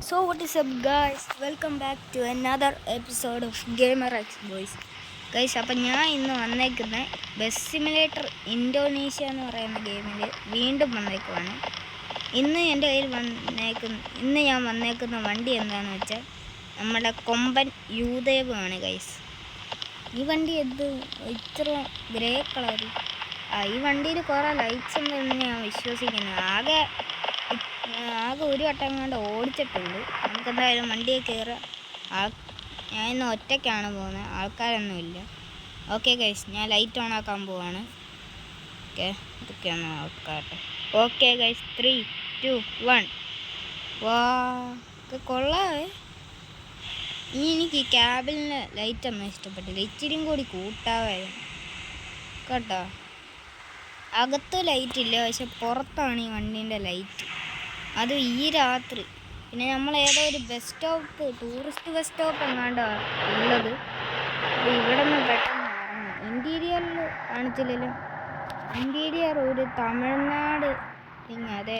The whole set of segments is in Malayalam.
So what is up guys, welcome back to another episode of Gamer X Boys. Guys, അപ്പം ഞാൻ ഇന്ന് വന്നേക്കുന്ന ബസ് സിമുലേറ്റർ ഇന്തോനേഷ്യ എന്ന് പറയുന്ന ഗെയിമിൽ വീണ്ടും വന്നേക്കുവാണ്. ഇന്ന് ഞാൻ വന്നേക്കുന്ന വണ്ടി എന്താണെന്ന് വെച്ചാൽ നമ്മുടെ കൊമ്പൻ യൂദേവാണ് ഗൈസ്. ഈ വണ്ടി ഇത്ര ഗ്രേ കളർ. ഈ വണ്ടിയിൽ കുറേ ലൈറ്റ്സ് ഉണ്ടെന്ന് ഞാൻ വിശ്വസിക്കുന്നു. ആകെ ഒരു വട്ടം കൊണ്ട് ഓടിച്ചിട്ടുണ്ട്. നമുക്കെന്തായാലും വണ്ടിയെ കയറുക. ഞാൻ ഇന്ന് ഒറ്റയ്ക്കാണ് പോകുന്നത്, ആൾക്കാരൊന്നുമില്ല. ഓക്കെ ഗൈസ്, ഞാൻ ലൈറ്റ് ഓൺ ആക്കാൻ പോവാണ്. ഓക്കെ, ഇതൊക്കെയാണ് ആൾക്കാരുടെ. Okay guys, 3, 2, 1. വാ, ഒക്കെ കൊള്ളാവേ. എനിക്ക് ഈ ക്യാബിന് ലൈറ്റ് ഒന്നും ഇഷ്ടപ്പെട്ടില്ല. ഇച്ചിരിയും കൂടി കൂട്ടാവായിരുന്നു കേട്ടോ. അകത്ത് ലൈറ്റ് ഇല്ല, പക്ഷെ പുറത്താണ് ഈ വണ്ടീൻ്റെ ലൈറ്റ്. അത് ഈ രാത്രി. പിന്നെ നമ്മൾ ഏതോ ഒരു ടൂറിസ്റ്റ് ബസ് സ്റ്റോപ്പ് എങ്ങാണ്ടാണ് ഉള്ളത്. ഇവിടെ നിന്ന് പെട്ടെന്ന് ഇറങ്ങും. ഇൻറ്റീരിയറിൽ കാണിച്ചില്ലല്ലോ. ഇൻറ്റീരിയർ ഒരു തമിഴ്നാട് അതെ,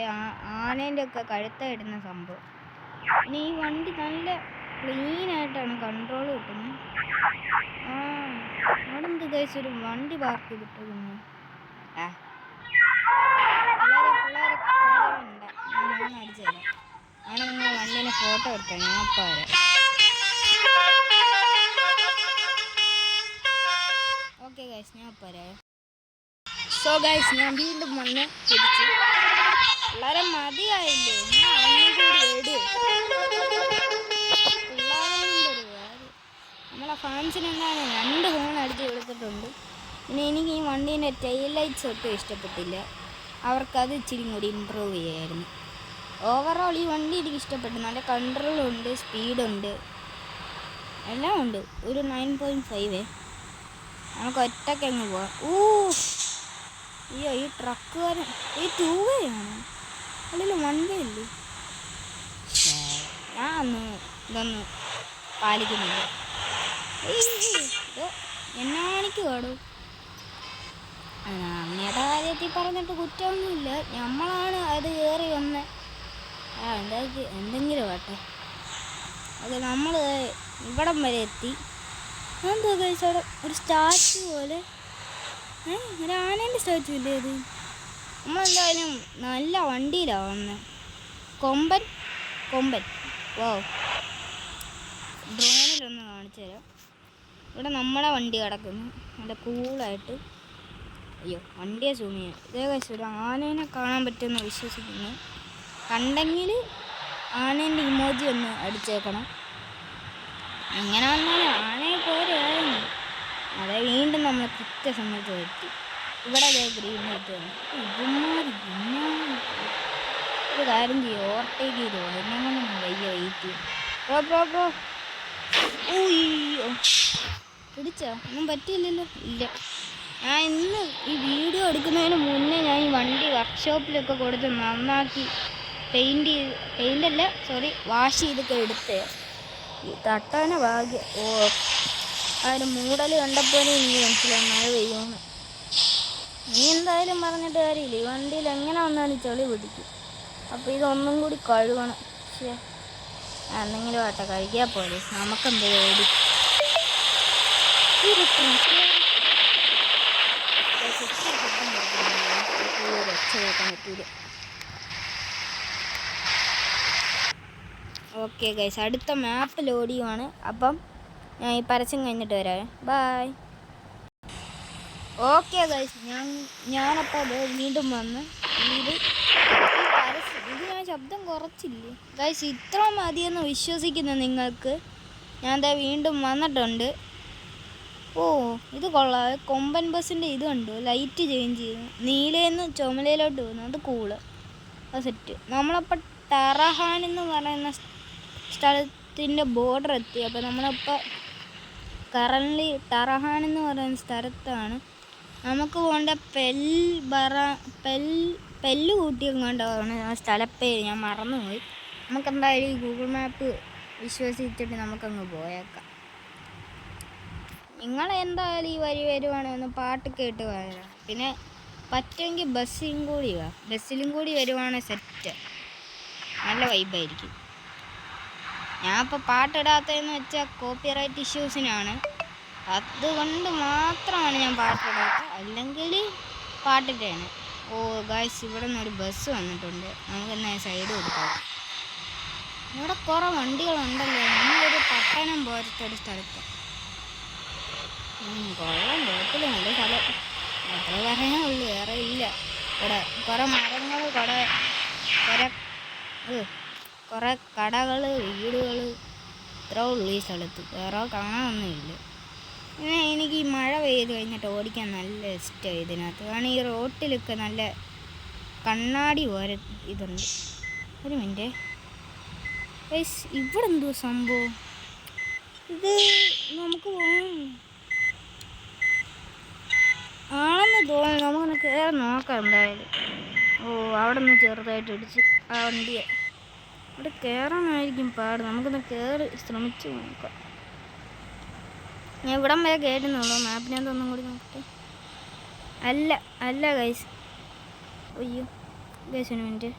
ആനേൻ്റെ ഒക്കെ കഴുത്തായിടുന്ന സംഭവം. പിന്നെ ഈ വണ്ടി നല്ല ക്ലീനായിട്ടാണ് കൺട്രോൾ കിട്ടുന്നത്. അവിടെ എന്ത് കഴിച്ചൊരു വണ്ടി പാർക്ക് ചെയ്തിട്ടൊന്നും അവിടെ നിങ്ങൾ വണ്ടീനെ ഫോട്ടോ എടുക്കാം. ഞാൻ അപ്പം വരാം. ഓക്കെ ഗൈസ്, ഞാൻ അപ്പം വരാം. സോ ഗൈസ്, ഞാൻ വീണ്ടും വന്ന് തിരിച്ച്. വളരെ മതിയായില്ലേ, നമ്മളെ ഫാൻസിന് എന്താണ് 2 ഹോൺ അടിച്ച് കൊടുത്തിട്ടുണ്ട്. പിന്നെ എനിക്ക് ഈ വണ്ടീൻ്റെ ടെയിൽ ലൈറ്റ്സ് ഒട്ടും ഇഷ്ടപ്പെട്ടില്ല. അവർക്കത് ഇച്ചിരി കൂടി ഇമ്പ്രൂവ് ചെയ്യായിരുന്നു. ഓവറോൾ ഈ വണ്ടി എനിക്ക് ഇഷ്ടപ്പെട്ടു. നല്ല കൺട്രോളുണ്ട്, സ്പീഡുണ്ട്, എല്ലാം ഉണ്ട്. ഒരു 9.5. നമുക്ക് ഒറ്റയ്ക്ക് അങ്ങ് പോവാം. അയ്യോ, ഈ ട്രക്കുകാരൻ ഈ 2 വേ ആണ്, അല്ലെങ്കിൽ 1 വേ അല്ലേ? ഞാൻ ഇതൊന്നും പാലിക്കുന്നില്ല. എന്നാണിക്ക് പാടും. അങ്ങയുടെ കാര്യത്തിൽ പറഞ്ഞിട്ട് കുറ്റമൊന്നുമില്ല. നമ്മളാണ് അത് കയറി വന്ന് എന്തെങ്കിലും ആട്ടെ. അത് നമ്മൾ ഇവിടം വരെ എത്തി. എന്താ കഴിച്ച ഒരു സ്റ്റാച്ചു പോലെ, ഒരു ആനേൻ്റെ സ്റ്റാച്ചു ഇല്ലേ അത്? നമ്മളെന്തായാലും നല്ല വണ്ടിയിലാണ് വന്നത്. കൊമ്പൻ. വോ, ഡ്രോണിലൊന്ന് കാണിച്ചു തരാം. ഇവിടെ നമ്മുടെ വണ്ടി കിടക്കുന്നു നല്ല കൂളായിട്ട്. അയ്യോ, വണ്ടിയെ സൂമിയ. ഇതേ കഴിച്ച ഒരു ആനേനെ കാണാൻ പറ്റുമെന്ന് വിശ്വസിക്കുന്നു. കണ്ടെങ്കിൽ ആനേൻ്റെ ഇമോജി ഒന്ന് അടിച്ചേക്കണം. എങ്ങനെ വന്നാലും ആനയെ പോലെയായിരുന്നു. അതെ, വീണ്ടും നമ്മൾ കൃത്യസമയത്ത് എത്തി. ഇവിടെ ഗ്രീൻ ലൈറ്റ് വന്നു. ഒരു കാര്യം ചെയ്യും, ഓവർടേക്ക് ചെയ്തു. എന്നെങ്ങനെ വയ്യ വെയിറ്റ് ചെയ്യും. ബ്രോ പിടിച്ചോ? ഒന്നും പറ്റിയില്ലല്ലോ. ഇല്ല, ഞാൻ ഇന്ന് ഈ വീഡിയോ എടുക്കുന്നതിന് മുന്നേ ഞാൻ ഈ വണ്ടി വർക്ക്ഷോപ്പിലൊക്കെ കൊടുത്ത് നന്നാക്കി വാഷ് ചെയ്തൊക്കെ എടുത്ത്. ഈ തട്ടാന ഭാഗ്യം. ആ ഒരു മൂടൽ കണ്ടപ്പോൾ എനിക്ക് മനസ്സിലായി മഴ പെയ്യുമെന്ന്. നീ എന്തായാലും പറഞ്ഞിട്ട് കാര്യമില്ല, ഈ വണ്ടിയിൽ എങ്ങനെ വന്നാലും ചെളി പിടിക്കും. അപ്പോൾ ഇതൊന്നും കൂടി കഴുകണം. പക്ഷേ എന്തെങ്കിലും ആട്ടെ, കഴിക്കാൻ പോലെ നമുക്കെന്ത് പേടി. ഓക്കെ ഗൈസ്, അടുത്ത മാപ്പ് ലോഡ് ചെയ്യുവാണ്. അപ്പം ഞാൻ ഈ പരസ്യം കഴിഞ്ഞിട്ട് വരാം. ബായ്. ഓക്കെ ഗൈസ്, ഞാനപ്പോൾ വീണ്ടും വന്ന് ഇത് ഞാൻ ശബ്ദം കുറച്ചില്ലേ ഗൈസ്? ഇത്ര മതിയെന്ന് വിശ്വസിക്കുന്നു നിങ്ങൾക്ക്. ഞാൻ വീണ്ടും വന്നിട്ടുണ്ട്. ഇത് കൊള്ളാം. കൊമ്പൻ ബസ്സിൻ്റെ ഇത് കണ്ടു, ലൈറ്റ് ചേഞ്ച് ചെയ്യുന്നു. നീലയെന്ന് ചുമലയിലോട്ട് പോകുന്നു. അത് കൂള്, അത് സെറ്റ്. നമ്മളപ്പോൾ ടറഹാൻ എന്ന് പറയുന്ന സ്ഥലത്തിൻ്റെ ബോർഡർ എത്തി. അപ്പോൾ നമ്മളിപ്പോൾ കറൻലി ടറഹാൻ എന്ന് പറയുന്ന സ്ഥലത്താണ്. നമുക്ക് പോകേണ്ട പെല്ല് കൂട്ടിയെങ്ങാണ്ടാണ് ആ സ്ഥലപ്പേര്, ഞാൻ മറന്നുപോയി. നമുക്കെന്തായാലും ഈ ഗൂഗിൾ മാപ്പ് വിശ്വസിച്ചിട്ട് നമുക്കങ്ങ് പോയേക്കാം. നിങ്ങളെന്തായാലും ഈ വരി വരുവാണെങ്കിൽ പാട്ട് കേട്ട് വരാം. പിന്നെ പറ്റുമെങ്കിൽ ബസ്സിലും കൂടി വരുവാണെങ്കിൽ സെറ്റ്, നല്ല വൈബായിരിക്കും. ഞാൻ ഇപ്പോൾ പാട്ടിടാത്തതെന്ന് വെച്ചാൽ കോപ്പിറൈറ്റ് ഇഷ്യൂസിനാണ്. അതുകൊണ്ട് മാത്രമാണ് ഞാൻ പാട്ടിടാത്തത്, അല്ലെങ്കിൽ പാട്ടിട്ടാണ്. ഓ ഗായ്സ്, ഇവിടെ നിന്ന് ഒരു ബസ് വന്നിട്ടുണ്ട്. നമുക്കെന്നാ സൈഡ് കൊടുക്കാം. ഇവിടെ കുറേ വണ്ടികളുണ്ടല്ലോ. നമ്മളൊരു പട്ടണം പോലത്തൊരു സ്ഥലത്ത്. കൊള്ളാം, കുഴപ്പമില്ല, നല്ല സ്ഥലം. അത്ര പറയാനേ ഉള്ളൂ, വേറെ ഇല്ല. ഇവിടെ കുറേ മരങ്ങൾ, കുറേ കടകൾ, വീടുകൾ, ഇത്ര ഉള്ളൂ ഈ സ്ഥലത്ത്. വേറെ കാണാനൊന്നുമില്ല. പിന്നെ എനിക്ക് ഈ മഴ പെയ്ത് കഴിഞ്ഞിട്ട് ഓടിക്കാൻ നല്ല ഇഷ്ടമായി ഇതിനകത്ത്. കാരണം ഈ റോട്ടിലൊക്കെ നല്ല കണ്ണാടി പോലെ ഇതുണ്ട്. ഒരു മിനിറ്റ്, ഇവിടെ എന്തോ സംഭവം? ഇത് നമുക്ക് ആണെന്ന് തോന്നുന്നു. നമുക്കൊന്ന് കയറി നോക്കാം എന്തായാലും. ഓ, അവിടെ നിന്ന് ചെറുതായിട്ട് ഇടിച്ച് ആ വണ്ടിയെ. അവിടെ കയറാനായിരിക്കും പാട്. നമുക്കൊന്ന് കയറി ശ്രമിച്ചു നോക്കാം. ഞാൻ ഇവിടം വരെ കയറ്റുന്നുള്ളൂ. മാപ്പിനകത്ത് ഒന്നും കൂടി നോക്കട്ടെ. അല്ല ഗൈസ്, അയ്യോ ഗൈസ്, ഒരു മിനിറ്റ്.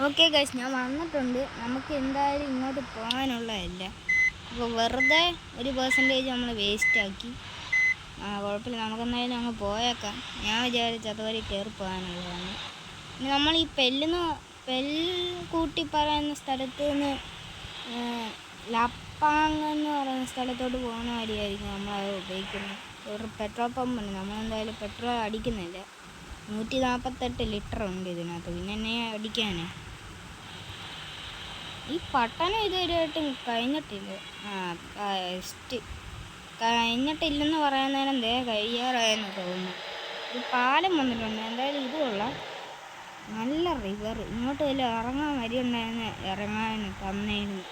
ഓക്കെ ഗൈസ്, ഞാൻ വന്നിട്ടുണ്ട്. നമുക്ക് എന്തായാലും ഇങ്ങോട്ട് പോകാനുള്ളതല്ല. അപ്പോൾ വെറുതെ ഒരു പെർസെൻറ്റേജ് നമ്മൾ വേസ്റ്റാക്കി. കുഴപ്പമില്ല, നമുക്കെന്തായാലും അങ്ങ് പോയേക്കാം. ഞാൻ വിചാരിച്ചു അതുവരെ കയറി പോകാനുള്ളതാണ്. പിന്നെ നമ്മൾ ഈ പെൽക്കൂട്ടി പറയുന്ന സ്ഥലത്ത് നിന്ന് ലപ്പാങ് എന്ന് പറയുന്ന സ്ഥലത്തോട്ട് പോകുന്ന വഴിയായിരിക്കും നമ്മളത് ഉപയോഗിക്കുന്നത്. ഒരു പെട്രോൾ പമ്പുണ്ട്. നമ്മളെന്തായാലും പെട്രോൾ അടിക്കുന്നില്ല. 148 ലിറ്റർ ഉണ്ട് ഇതിനകത്ത്. പിന്നെ എന്നെ അടിക്കാനേ. ഈ പട്ടണം ഇതുവരെയായിട്ടും കഴിഞ്ഞിട്ടില്ല. കഴിഞ്ഞിട്ടില്ലെന്ന് പറയാൻ നേരം കഴിയാറായെന്ന് തോന്നുന്നു. ഒരു പാലം വന്നിട്ടുണ്ട്. എന്തായാലും ഇത് കൊള്ളാം, നല്ല റിവർ. ഇങ്ങോട്ട് വല്ല ഇറങ്ങാൻ വരിയുണ്ടായിരുന്നു, ഇറങ്ങാനും തന്നേനും.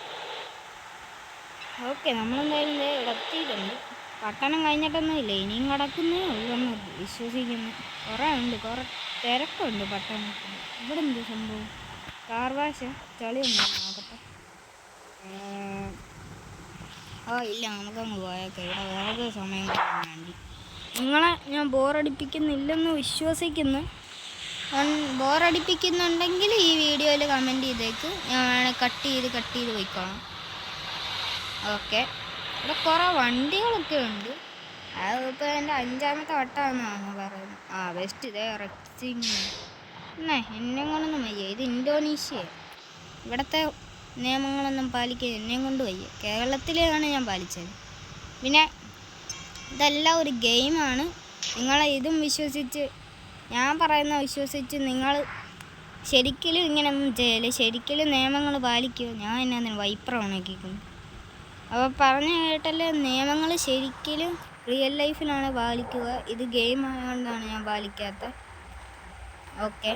ഓക്കെ, നമ്മളെന്തായാലും ഇവിടെ എത്തിയിട്ടുണ്ട്. പട്ടണം കഴിഞ്ഞിട്ടൊന്നും ഇല്ല, ഇനിയും കിടക്കുന്നേ ഉള്ളെന്ന് വിശ്വസിക്കുന്നു. കുറേ ഉണ്ട്, കുറേ തിരക്കുണ്ട് പട്ടണത്തിൽ. ഇവിടെ എന്ത് സംഭവം? കാർവാശ ചളിയുണ്ടോ നോക്കട്ടെ. ഇല്ല, നമുക്കങ്ങ് പോയേക്കാം. ഇവിടെ വേറെ സമയം വേണ്ടി നിങ്ങളെ ഞാൻ ബോറടിപ്പിക്കുന്നില്ലെന്ന് വിശ്വസിക്കുന്നു. ബോറടിപ്പിക്കുന്നുണ്ടെങ്കിൽ ഈ വീഡിയോയിൽ കമൻറ്റ് ചെയ്തേക്ക്. ഞാൻ വേണമെങ്കിൽ കട്ട് ചെയ്ത് പോയിക്കോളാം. ഓക്കെ, ഇവിടെ കുറേ വണ്ടികളൊക്കെ ഉണ്ട്. അതിപ്പോൾ എൻ്റെ 5ാമത്തെ വട്ടമാണെന്നാണ് പറയുന്നത്. ബെസ്റ്റ് ഇതേ റെക്സിങ്. എന്നെ കൊണ്ടൊന്നും വയ്യ. ഇത് ഇന്തോനേഷ്യ. ഇവിടുത്തെ നിയമങ്ങളൊന്നും പാലിക്കാൻ എന്നെയും കൊണ്ട് വയ്യ. കേരളത്തിലാണ് ഞാൻ പാലിച്ചത്. പിന്നെ ഇതെല്ലാം ഒരു ഗെയിമാണ്. നിങ്ങളെ ഇതും വിശ്വസിച്ച്, ഞാൻ പറയുന്ന വിശ്വസിച്ച് നിങ്ങൾ ശരിക്കും ഇങ്ങനെയൊന്നും ചെയ്യല്ലേ. ശരിക്കും നിയമങ്ങൾ പാലിക്കുക. ഞാൻ എന്നാ വൈപ്പർ ഉണക്കിക്കുന്നു. അപ്പോൾ പറഞ്ഞു കേട്ടല്ലേ, നിയമങ്ങൾ ശരിക്കും റിയൽ ലൈഫിലാണ് പാലിക്കുക. ഇത് ഗെയിം ആയതുകൊണ്ടാണ് ഞാൻ പാലിക്കാത്തത്. ഓക്കെ,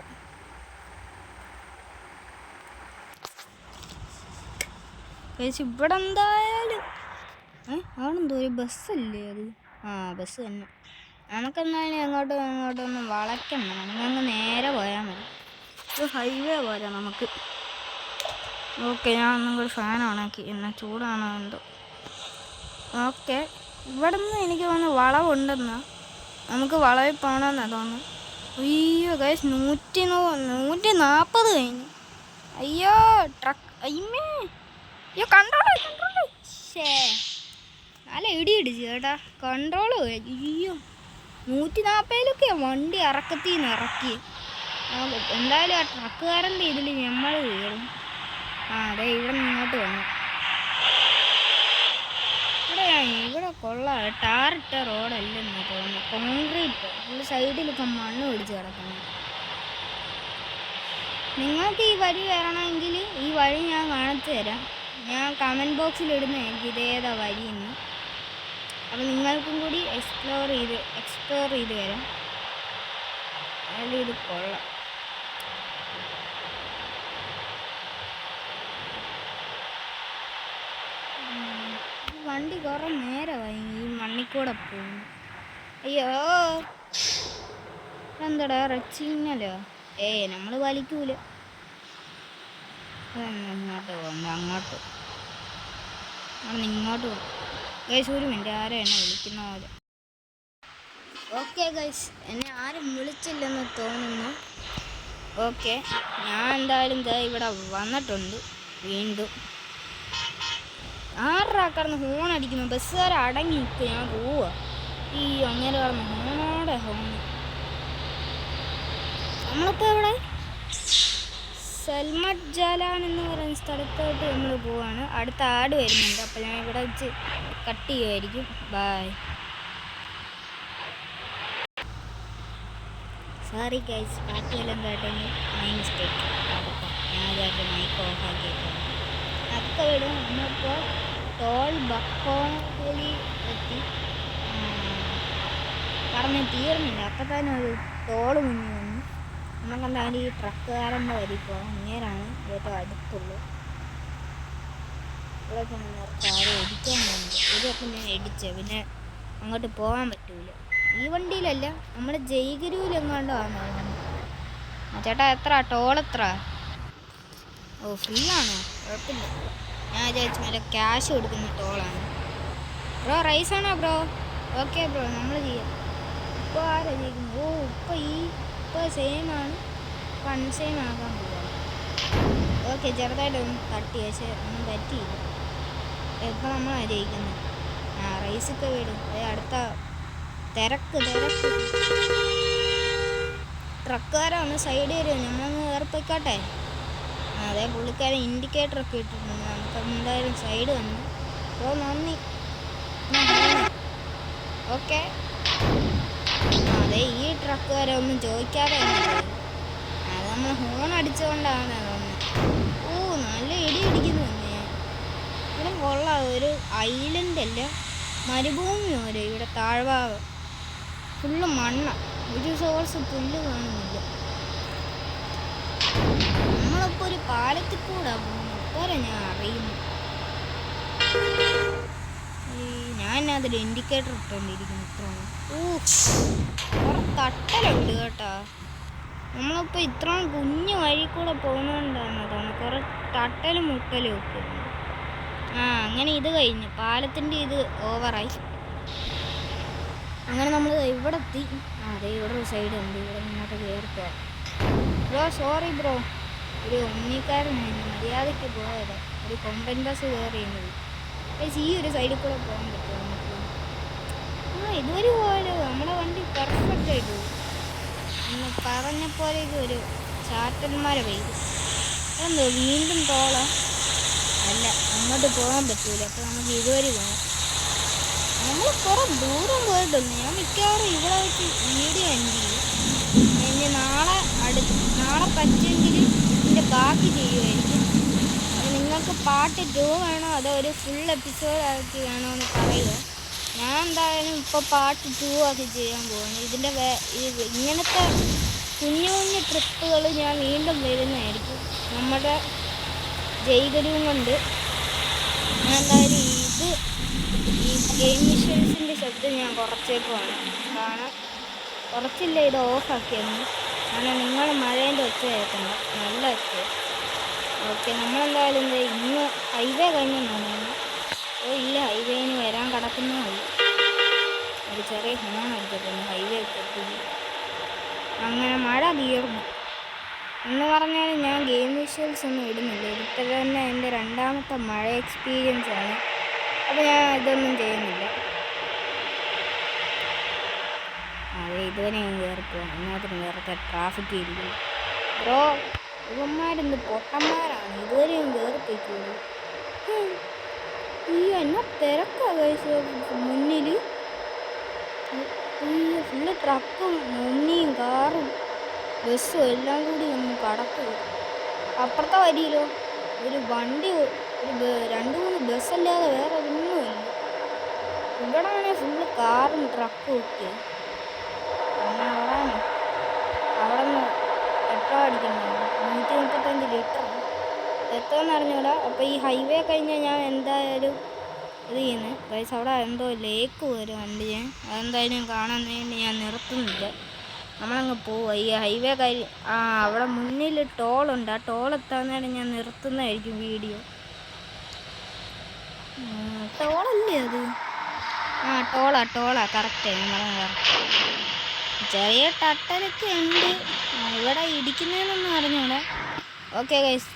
ഇവിടെ എന്തായാലും അവിടെന്തോ ഒരു ബസ്സല്ലേ അത്? ബസ് തന്നെ. നമുക്കെന്തായാലും അങ്ങോട്ടൊന്നും വളയ്ക്കണ്ട. നമുക്കങ്ങ് നേരെ പോയാൽ മതി. ഒരു ഹൈവേ പോലെ നമുക്ക്. ഓക്കെ, ഞാൻ ഒന്നും കൂടി ഫാൻ ഓണാക്കി. എന്നാ ചൂടാണോ എന്തോ. ഓക്കെ, ഇവിടെ നിന്ന് എനിക്ക് തോന്നുന്നു വളവുണ്ടെന്നാ. നമുക്ക് വളവിൽ പോകണമെന്നാണ് തോന്നുന്നു. അയ്യോ ഗൈസ്, 140 കഴിഞ്ഞു. അയ്യോ ട്രക്ക്, അയ്യോ കൺട്രോൾ. നല്ല ഇടിയിടിച്ച് കേട്ടാ. കൺട്രോൾ അയ്യോ 140 വണ്ടി ഇറക്കത്തിൽ നിന്ന് ഇറക്കി. എന്തായാലും ആ ട്രക്കുകാരൻ്റെ ഇതിൽ നമ്മൾ കയറും. അതെ, ഇവിടെ ഇങ്ങോട്ട് വന്നു. ഇവിടെ കൊള്ളാം. ടാറിട്ട റോഡല്ലെന്ന് തോന്നുന്നു, കോൺക്രീറ്റ്. ഫുള്ള് സൈഡിലൊക്കെ മണ്ണ് പിടിച്ച് കിടക്കുന്നു. നിങ്ങൾക്ക് ഈ വഴി വരണമെങ്കിൽ ഈ വഴി ഞാൻ കാണിച്ചു തരാം. ഞാൻ കമൻറ്റ് ബോക്സിൽ ഇടുന്നതായിരിക്കും ഇതേതാ വഴിയെന്ന്. അപ്പോൾ നിങ്ങൾക്കും കൂടി എക്സ്പ്ലോർ ചെയ്ത് വരാം. അതിൽ ഇത് കൊള്ളാം. വണ്ടി കുറേ നേരമായി ഈ മണ്ണിക്കൂടെ പോകുന്നു. അയ്യോ, എന്താടാ റെഡ് സിഗ്നലോ? നമ്മൾ വലിക്കൂല. ഇങ്ങോട്ട് പോകുന്നു, അങ്ങോട്ട് ഇങ്ങോട്ട് പോകും. ഗൈസ്, ഒരു മിനിറ്റ്, ആരും എന്നെ വിളിക്കുന്ന പോലെ. ഓക്കെ ഗൈസ്, എന്നെ ആരും വിളിച്ചില്ലെന്ന് തോന്നുന്നു. ഓക്കെ, ഞാൻ എന്തായാലും ഇവിടെ വന്നിട്ടുണ്ട് വീണ്ടും. ആറാ കിടന്ന് ഹോൺ അടിക്കുന്നു. ബസ്സുകാർ അടങ്ങി നിൽക്കുക. ഞാൻ പോവുക. ഈ അങ്ങനെ കിടന്ന് ഹോണോടെ ഹോൺ. നമ്മളിപ്പോൾ ഇവിടെ സൽമത് ജാലാൻ എന്ന് പറയുന്ന സ്ഥലത്തോട്ട് നമ്മൾ പോവാണ്. അടുത്ത ആട് വരുന്നുണ്ട്. അപ്പോൾ ഞാൻ ഇവിടെ വെച്ച് കട്ട് ചെയ്യുമായിരിക്കും. ബൈ. സോറി ഗൈസ്, പാട്ടുമെല്ലാം കേട്ടെങ്കിൽ മൈ മിസ്റ്റേക്ക്. ഞാൻ അതായിട്ട് മൈക്ക് ഓഫ് ആക്കിയിട്ടാണ്. അതൊക്കെ വിടും. നമ്മളിപ്പോൾ ടോൾ ബക്കോലി എത്തി. പറഞ്ഞ് തീർന്നില്ല. അപ്പം തന്നെ ഒരു ടോൾ മുന്നിൽ വന്നു. നമുക്കെന്തായാലും ഈ ട്രക്കുകാരൻ്റെ വരി പോകാം. ഇങ്ങനെയാണ് ഏറ്റവും അടുത്തുള്ളൂ. ഇവിടെ നിർത്തി ആരും ഇടിക്കാൻ പോകുന്നത്. ഇതൊക്കെ ഞാൻ ഇടിച്ചത്. പിന്നെ അങ്ങോട്ട് പോകാൻ പറ്റൂല. ഈ വണ്ടിയിലല്ല, നമ്മൾ ജയ്ഗുരുവിലെങ്ങാണ്ടോ ആണോ. ചേട്ടാ എത്ര ടോൾ എത്ര? ഓ ഫ്രീ ആണോ? കുഴപ്പമില്ല. ഞാൻ വിചാരിച്ചു നല്ല ക്യാഷ് കൊടുക്കുന്ന ടോളാണ്. ബ്രോ റൈസാണോ ബ്രോ? ഓക്കെ ബ്രോ, നമ്മൾ ചെയ്യാം. ഇപ്പോൾ ആരാ ജയിക്കുന്നത്? ഓ ഇപ്പോൾ സെയിമാണ്. സെയിം ആകാൻ പോവാണ്. ഓക്കെ, ചെറുതായിട്ടൊന്നും തട്ടി, പക്ഷേ ഒന്നും പറ്റിയില്ല. ഇപ്പോൾ നമ്മളാണ് ജയിക്കുന്നത്. റൈസൊക്കെ വീടും. അടുത്ത തിരക്ക് ട്രക്കുകാരെ ഒന്ന് സൈഡ് വരും. നമ്മളൊന്ന് ഏർപ്പിക്കട്ടെ. അതെ, പുള്ളിക്കാരൻ ഇൻഡിക്കേറ്ററൊക്കെ ഇട്ടിട്ടുണ്ട്. നമുക്ക് എന്തായാലും സൈഡ് വന്നു. അപ്പോൾ നന്ദി. ഓക്കെ. അതെ, ഈ ട്രക്കുകാരെ ഒന്നും ചോദിക്കാതെ അത് നമ്മൾ ഹോൺ അടിച്ചുകൊണ്ടാണ് തോന്നുന്നത്. ഓ നല്ല ഇടിക്കുന്നു. ഇവിടെ കൊള്ളാം. ഒരു ഐലൻഡല്ല, മരുഭൂമി പോലെ. ഇവിടെ താഴ്ഭാഗം ഫുള്ള് മണ്ണ. ഒരു സോഴ്സ് പുല്ല് കാണുന്നില്ല. നമ്മളിപ്പോൾ ഒരു പാലത്തിൽ കൂടെ പോകുന്നു. ഇപ്പോഴാണ് ഞാൻ അറിയുന്നു. ഞാൻ അതിൽ ഇൻഡിക്കേറ്റർ ഇട്ടുകൊണ്ടിരിക്കുന്നു. ഇത്രയാണ്. കുറെ തട്ടലുണ്ട് കേട്ടോ. നമ്മളിപ്പോൾ ഇത്രയും കുഞ്ഞു വഴി കൂടെ പോകുന്നതുകൊണ്ടാണ് തോന്നുന്നത് കുറെ തട്ടലും മുട്ടലും ഒക്കെ. അങ്ങനെ ഇത് കഴിഞ്ഞു. പാലത്തിൻ്റെ ഇത് ഓവറായി. അങ്ങനെ നമ്മൾ ഇവിടെ എത്തി. അതെ, ഇവിടെ ഒരു സൈഡ് ഉണ്ട്. ഇവിടെ ഇങ്ങോട്ട് കയറിപ്പോ. ബ്രോ സോറി ബ്രോ, ഒരു ഒന്നിക്കാരനായിരുന്നു. മര്യാദയ്ക്ക് പോയത്. ഒരു കൊമ്പൻ ബസ് കയറിയുന്നത്. ഈ ഒരു സൈഡിൽ കൂടെ പോകാൻ പറ്റുമോ നമുക്ക്? ഇതുവരെ പോയാലോ. നമ്മുടെ വണ്ടി പെർഫെക്റ്റ് ആയിട്ട് പോകും. ഒന്ന് പറഞ്ഞ പോലേക്ക് ഒരു ചാറ്റന്മാരെ പെയ്തു. അതെന്തോ വീണ്ടും ടോളാ? അല്ല, അങ്ങോട്ട് പോകാൻ പറ്റൂല. അപ്പോൾ നമുക്ക് ഇതുവരെ പോകാം. നമ്മൾ കുറേ ദൂരം പോയിട്ടുണ്ട്. ഞാൻ മിക്കവാറും ഇവിടെ വെച്ച് വീഡിയോ എൻഡ് ചെയ്യും. ഇനി നാളെ പറ്റുമെങ്കിൽ ഇതിൻ്റെ ബാക്കി ചെയ്യുമായിരിക്കും. അത് നിങ്ങൾക്ക് പാർട്ട് 2 വേണോ അതോ ഒരു ഫുൾ എപ്പിസോഡ് ആക്കി വേണോ എന്ന് പറയുക. ഞാൻ എന്തായാലും ഇപ്പോൾ പാർട്ട് 2 ആക്കി ചെയ്യാൻ പോകുന്നു. ഇതിൻ്റെ ഇങ്ങനത്തെ കുഞ്ഞു ട്രിപ്പുകൾ ഞാൻ വീണ്ടും വരുന്നതായിരിക്കും. നമ്മുടെ ജയ്ഗുരുവും കൊണ്ട് ഞാൻ എന്തായാലും ഈ ഗെയിം വിഷ്വൽസിൻ്റെ ശബ്ദം ഞാൻ കുറച്ചേക്കുവാണ്. കാരണം കുറച്ചില്ല, ഇത് ഓഫാക്കിയെന്ന്. കാരണം നിങ്ങൾ മഴേൻ്റെ ഒച്ച കേൾക്കണ്ട, നല്ല ഒച്ച. ഓക്കെ, നമ്മളെന്തായാലും ഇന്ന് ഹൈവേ കഴിഞ്ഞെന്നാണ്. ഇല്ല, ഹൈവേന് വരാൻ കിടക്കുന്നേ ഉള്ളൂ. ഒരു ചെറിയ ഹോൺ അടിച്ചിട്ടുണ്ട്. ഹൈവേ എത്തി. അങ്ങനെ മഴ തീർന്നു എന്ന് പറഞ്ഞാൽ ഞാൻ ഗെയിം വിഷ്വൽസ് ഒന്നും ഇടുന്നില്ല. ഇതിപ്പോൾ തന്നെ എൻ്റെ രണ്ടാമത്തെ മഴ എക്സ്പീരിയൻസ് ആണ്. അപ്പോൾ ഞാൻ ഇതൊന്നും ചെയ്യുന്നില്ല. അതെ, ഇതുവരെ ഞാൻ കയറിപ്പോവാം. അതിനകത്തിന് വേറത്തെ ട്രാഫിക് ഇരിക്കുന്നു. ബ്രോ, ഇവന്മാരെന്ത് പൊട്ടന്മാരാണ്. ഇതുവരെ ഞാൻ കയറിപ്പോയിക്കുള്ളൂ. എന്നാ തിരക്കാ കഴിച്ച് മുന്നിൽ. ഫുള്ള് ട്രക്കും മുന്നിയും കാറും ബസ്സും എല്ലാം കൂടി ഒന്ന് കടക്കുക. അപ്പുറത്തെ വരിയിലോ ഒരു വണ്ടി, ഒരു 2-3 ബസ്സല്ലാതെ വേറെ ഒന്നുമില്ല. ഇവിടെ ആണെങ്കിൽ ഫുള്ള് കാറും ട്രക്കും ഒക്കെ. പിന്നെ അവിടെ നിന്ന് പെട്രോൾ അടിക്കുന്നു. 135 ലിറ്റർ എത്രയെന്ന് അറിഞ്ഞൂടാ. അപ്പോൾ ഈ ഹൈവേ കഴിഞ്ഞാൽ ഞാൻ എന്തായാലും ഇത് ചെയ്യുന്നത് ഗൈസ്. അവിടെ എന്തോ ലേക്ക് വരും വണ്ടി. അതെന്തായാലും കാണാൻ വേണ്ടി ഞാൻ നിർത്തുന്നില്ല. നമ്മളങ്ങ് പോവുക. ഈ ഹൈവേ അവിടെ മുന്നിൽ ടോളുണ്ട്. ആ ടോൾ എത്താൻ ഞാൻ നിർത്തുന്നതായിരിക്കും വീഡിയോ. ടോളല്ലേ അത്? ടോളാ കറക്റ്റ്. നമ്മളെ ചെറിയ തട്ടലൊക്കെ ഉണ്ട്. ഇവിടെ ഇടിക്കുന്നതെന്നൊന്നും അറിഞ്ഞൂടാ. ഓക്കെ ഗൈസ്,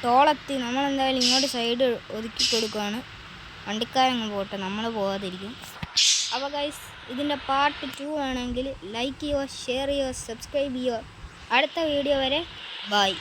ടോളെത്തി. നമ്മളെന്തായാലും ഇങ്ങോട്ട് സൈഡ് ഒതുക്കി കൊടുക്കുകയാണ്. വണ്ടിക്കാരങ്ങ് പോട്ടെ, നമ്മൾ പോകാതിരിക്കും. അപ്പോൾ ഗൈസ്, ഇതിൻ്റെ പാർട്ട് 2 ആണെങ്കിൽ ലൈക്ക് ചെയ്യുക, ഷെയർ ചെയ്യുക, സബ്സ്ക്രൈബ് ചെയ്യുക. അടുത്ത വീഡിയോ വരെ ബൈ.